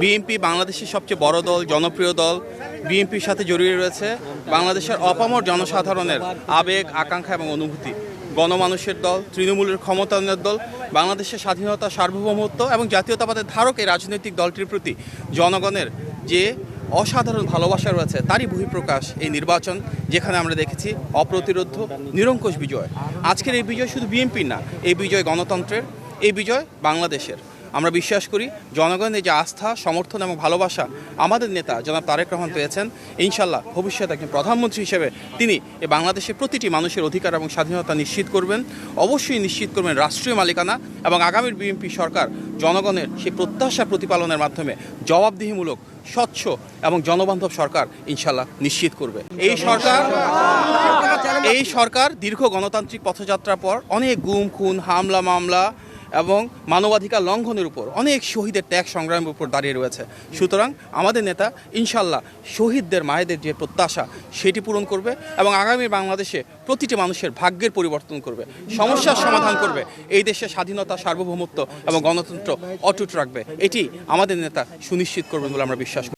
BNP বাংলাদেশের সবচেয়ে বড় দল, জনপ্রিয় দল। বিএনপির সাথে জড়িয়ে রয়েছে বাংলাদেশের অপামর জনসাধারণের আবেগ, আকাঙ্ক্ষা এবং অনুভূতি। গণমানুষের দল, তৃণমূলের ক্ষমতায়নের দল, বাংলাদেশের স্বাধীনতা, সার্বভৌমত্ব এবং জাতীয়তাবাদের ধারক এই রাজনৈতিক দলটির প্রতি জনগণের যে অসাধারণ ভালোবাসা রয়েছে তারই বহিঃপ্রকাশ এই নির্বাচন, যেখানে আমরা দেখেছি অপ্রতিরোধ্য নিরঙ্কুশ বিজয়। আজকের এই বিজয় শুধু বিএনপির না, এই বিজয় গণতন্ত্রের, এই বিজয় বাংলাদেশের। আমরা বিশ্বাস করি জনগণের যে আস্থা, সমর্থন এবং ভালোবাসা আমাদের নেতা জনাব তারেক রহমান পেয়েছেন, ইনশাল্লাহ ভবিষ্যতে একজন প্রধানমন্ত্রী হিসেবে তিনি এই বাংলাদেশের প্রতিটি মানুষের অধিকার এবং স্বাধীনতা নিশ্চিত করবেন। অবশ্যই নিশ্চিত করবেন রাষ্ট্রীয় মালিকানা, এবং আগামীর বিএনপি সরকার জনগণের সেই প্রত্যাশা প্রতিপালনের মাধ্যমে জবাবদিহিমূলক, স্বচ্ছ এবং জনবান্ধব সরকার ইনশাল্লাহ নিশ্চিত করবে। এই সরকার দীর্ঘ গণতান্ত্রিক পথযাত্রার পর অনেক গুম, খুন, হামলা, মামলা এবং মানবাধিকার লঙ্ঘনের উপর, অনেক শহীদের ত্যাগ সংগ্রামের উপর দাঁড়িয়ে রয়েছে। সুতরাং আমাদের নেতা ইনশাল্লাহ শহীদদের মায়েদের যে প্রত্যাশা সেটি পূরণ করবে এবং আগামী বাংলাদেশে প্রতিটি মানুষের ভাগ্যের পরিবর্তন করবে, সমস্যার সমাধান করবে, এই দেশের স্বাধীনতা, সার্বভৌমত্ব এবং গণতন্ত্র অটুট রাখবে। এটি আমাদের নেতা সুনিশ্চিত করবেন বলে আমরা বিশ্বাস করি।